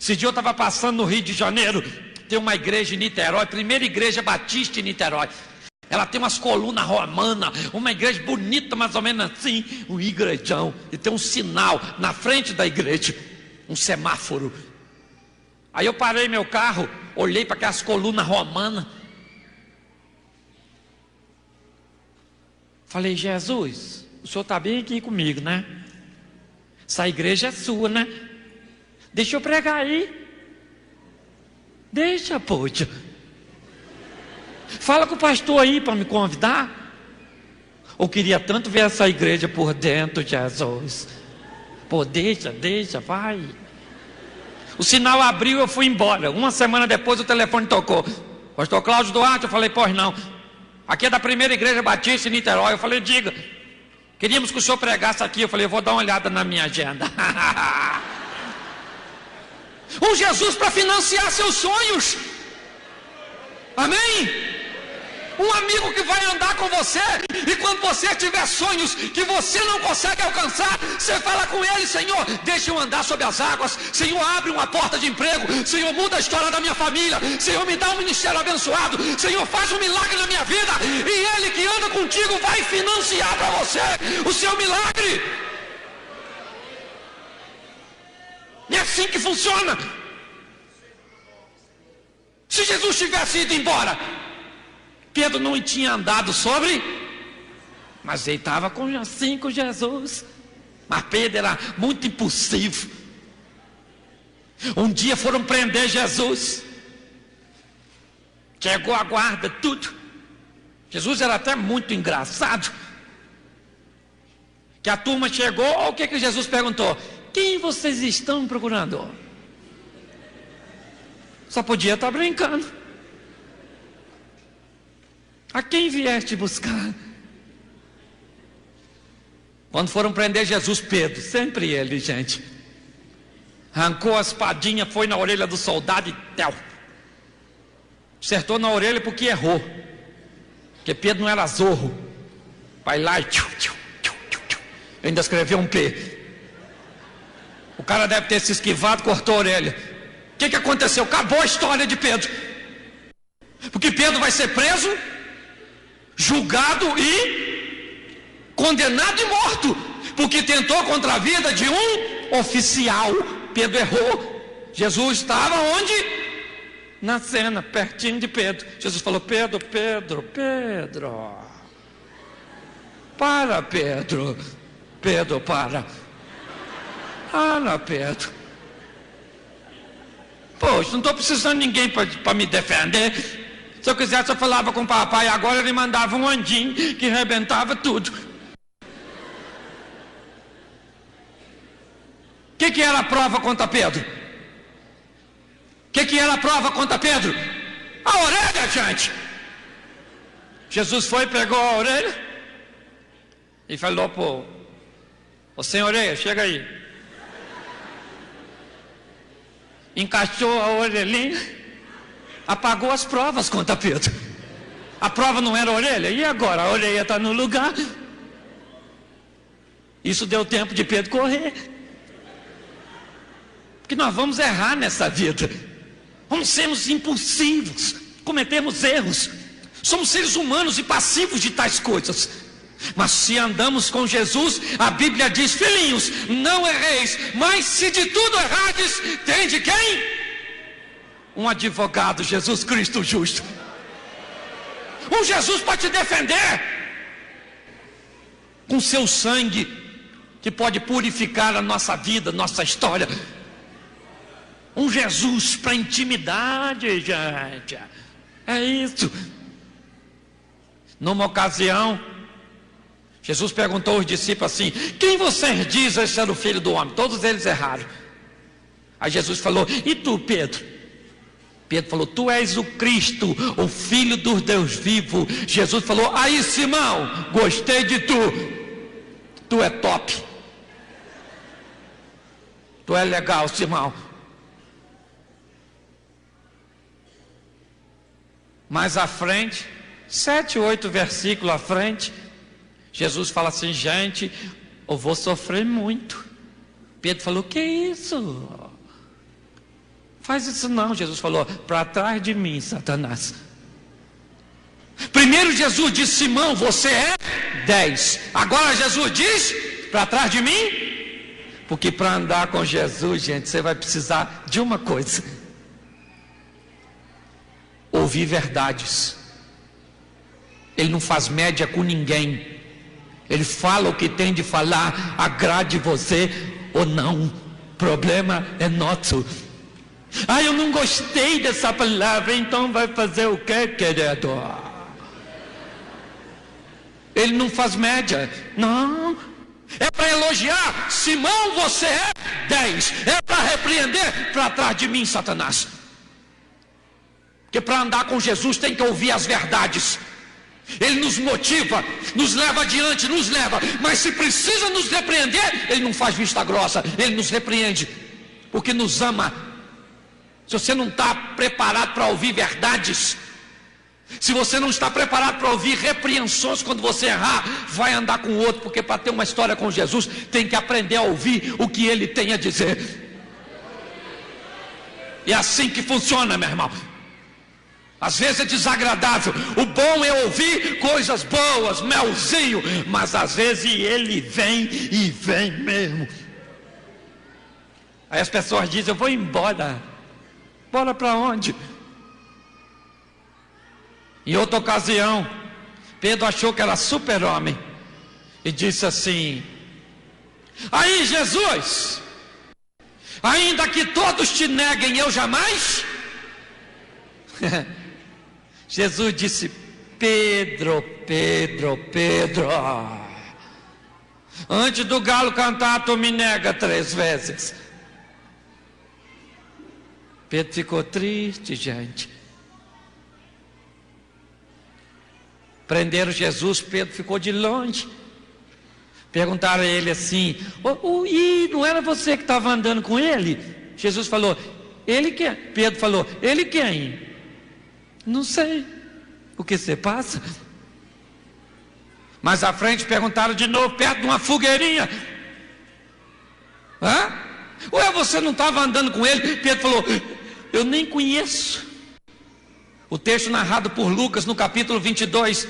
Esse dia eu estava passando no Rio de Janeiro, tem uma igreja em Niterói, primeira igreja batista em Niterói. Ela tem umas colunas romanas, uma igreja bonita, mais ou menos assim, um igrejão. E tem um sinal na frente da igreja, um semáforo. Aí eu parei meu carro, olhei para aquelas colunas romanas. Falei, Jesus, o senhor está bem aqui comigo, né? Essa igreja é sua, né? Deixa eu pregar aí. Deixa, poxa. Fala com o pastor aí para me convidar. Eu queria tanto ver essa igreja por dentro, Jesus. Pô, deixa, vai. O sinal abriu, eu fui embora. Uma semana depois o telefone tocou. Pastor Cláudio Duarte, eu falei, pois não. Aqui é da primeira igreja batista em Niterói. Eu falei, diga. Queríamos que o senhor pregasse aqui. Eu falei, eu vou dar uma olhada na minha agenda. Um Jesus para financiar seus sonhos. Amém? Um amigo que vai andar com você. E quando você tiver sonhos que você não consegue alcançar, você fala com ele, Senhor, deixa eu andar sobre as águas. Senhor, abre uma porta de emprego. Senhor, muda a história da minha família. Senhor, me dá um ministério abençoado. Senhor, faz um milagre na minha vida. E ele que anda contigo vai financiar para você o seu milagre. É assim que funciona. Se Jesus tivesse ido embora, Pedro não tinha andado sobre, mas ele estava assim com Jesus. Mas Pedro era muito impulsivo. Um dia foram prender Jesus. Chegou a guarda, tudo. Jesus era até muito engraçado. Que a turma chegou, olha o que Jesus perguntou: quem vocês estão procurando? Só podia estar brincando. A quem vieste buscar? Quando foram prender Jesus, Pedro, sempre ele, gente, arrancou a espadinha, foi na orelha do soldado e tel. Acertou na orelha porque errou. Porque Pedro não era zorro. Vai lá e ainda escreveu um P. O cara deve ter se esquivado, cortou a orelha. O que aconteceu? Acabou a história de Pedro. Porque Pedro vai ser preso, julgado e condenado e morto, porque tentou contra a vida de um oficial. Pedro errou. Jesus estava onde? Na cena, pertinho de Pedro. Jesus falou: Pedro, para, Pedro. Pedro, para, Pedro. Poxa, não estou precisando de ninguém para me defender. Se eu quisesse, eu falava com o papai. Agora ele mandava um anjinho que arrebentava tudo. O que era a prova contra Pedro? O que era a prova contra Pedro? A orelha, gente. Jesus foi, pegou a orelha e falou: pô, ô sem orelha, chega aí. Encaixou a orelhinha, apagou as provas contra Pedro. A prova não era a orelha, e agora? A orelha está no lugar. Isso deu tempo de Pedro correr. Porque nós vamos errar nessa vida. Vamos sermos impulsivos, cometemos erros. Somos seres humanos e passivos de tais coisas. Mas se andamos com Jesus, a Bíblia diz: filhinhos, não erreis, mas se de tudo errades, tem de quem? Um advogado, Jesus Cristo justo. Um Jesus para te defender, com seu sangue, que pode purificar a nossa vida, nossa história. Um Jesus para intimidade, gente. É isso. Numa ocasião, Jesus perguntou aos discípulos assim: quem vocês dizem ser o filho do homem? Todos eles erraram. Aí Jesus falou: e tu, Pedro? Pedro falou: tu és o Cristo, o Filho do Deus vivo. Jesus falou: aí, Simão, gostei de tu. Tu é top. Tu é legal, Simão. Mais à frente, 7, 8 versículos à frente, Jesus fala assim: gente, eu vou sofrer muito. Pedro falou: que isso? Faz isso não, Jesus falou, para trás de mim, Satanás. Primeiro Jesus disse, Simão, você é 10. Agora Jesus diz, para trás de mim. Porque para andar com Jesus, gente, você vai precisar de uma coisa: ouvir verdades. Ele não faz média com ninguém. Ele fala o que tem de falar, agrade você ou não. O problema é nosso. Eu não gostei dessa palavra, então vai fazer o que, querido? Ele não faz média. Não. É para elogiar. Simão, você é 10. É para repreender. Para trás de mim, Satanás. Porque para andar com Jesus tem que ouvir as verdades. Ele nos motiva, nos leva adiante, nos leva. Mas se precisa nos repreender, Ele não faz vista grossa. Ele nos repreende porque nos ama. Se você não está preparado para ouvir verdades, se você não está preparado para ouvir repreensões quando você errar, vai andar com o outro. Porque para ter uma história com Jesus, tem que aprender a ouvir o que Ele tem a dizer. E é assim que funciona, meu irmão. Às vezes é desagradável. O bom é ouvir coisas boas, melzinho. Mas às vezes ele vem e vem mesmo. Aí as pessoas dizem, eu vou embora. Bora para onde? Em outra ocasião, Pedro achou que era super-homem e disse assim: aí Jesus, ainda que todos te neguem, eu jamais. Jesus disse: Pedro, Pedro, Pedro, antes do galo cantar, tu me nega 3 vezes. Pedro ficou triste, gente. Prenderam Jesus, Pedro ficou de longe. Perguntaram a ele assim: e não era você que estava andando com ele? Jesus falou: ele quem? Pedro falou: ele quem? Não sei. O que você passa? Mais à frente perguntaram de novo, perto de uma fogueirinha: ué, você não estava andando com ele? Pedro falou: eu nem conheço. O texto narrado por Lucas no capítulo 22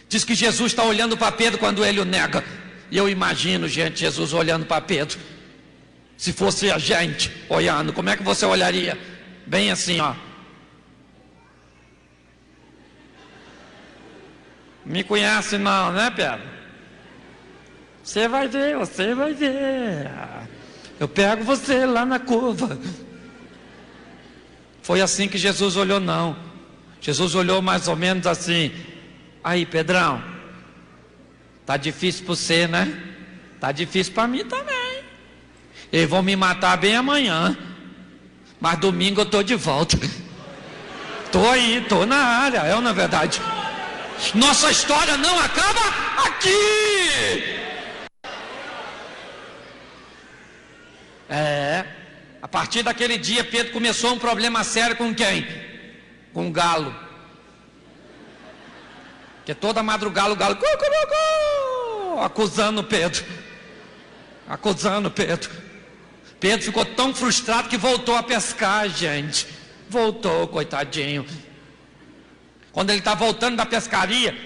diz que Jesus está olhando para Pedro quando ele o nega. E eu imagino, gente, Jesus olhando para Pedro. Se fosse a gente olhando, como é que você olharia? Bem assim, ó. Me conhece não, né, Pedro? Você vai ver, você vai ver. Eu pego você lá na curva. Foi assim que Jesus olhou, não. Jesus olhou mais ou menos assim: aí, Pedrão, tá difícil para você, né? Tá difícil para mim também. Eles vão me matar bem amanhã, mas domingo eu tô de volta. Tô aí, tô na área, é ou não é verdade? Nossa história não acaba aqui. A partir daquele dia, Pedro começou um problema sério com quem? Com o galo. Porque toda madrugada o galo acusando Pedro. Acusando Pedro. Pedro ficou tão frustrado que voltou a pescar, gente. Voltou, coitadinho. Quando ele está voltando da pescaria,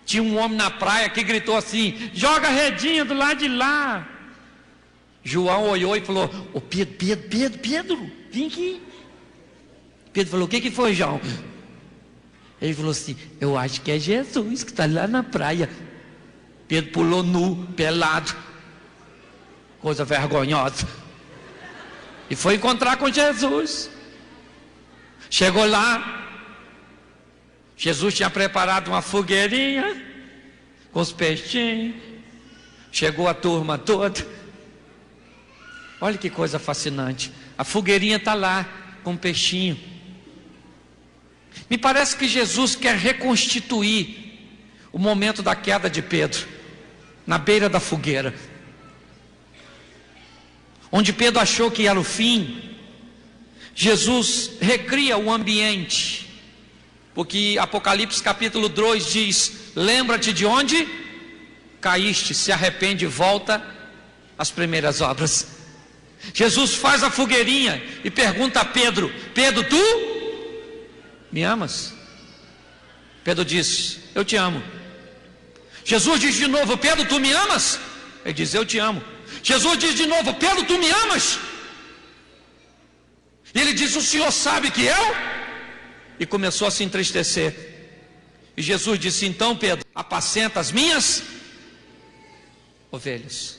tinha um homem na praia que gritou assim: joga a redinha do lado de lá. João olhou e falou: ô Pedro, vem aqui. Pedro falou: o que foi, João? Ele falou assim: eu acho que é Jesus que está lá na praia. Pedro pulou nu, pelado, coisa vergonhosa, e foi encontrar com Jesus. Chegou lá, Jesus tinha preparado uma fogueirinha com os peixinhos. Chegou a turma toda. Olha que coisa fascinante. A fogueirinha está lá com um peixinho. Me parece que Jesus quer reconstituir o momento da queda de Pedro, na beira da fogueira, onde Pedro achou que era o fim. Jesus recria o ambiente, porque Apocalipse capítulo 2 diz: lembra-te de onde caíste, se arrepende e volta às primeiras obras. Jesus faz a fogueirinha e pergunta a Pedro: Pedro, tu me amas? Pedro diz: eu te amo. Jesus diz de novo: Pedro, tu me amas? Ele diz: eu te amo. Jesus diz de novo: Pedro, tu me amas? E ele diz: o Senhor sabe que eu? E começou a se entristecer. E Jesus disse: então, Pedro, apacenta as minhas ovelhas.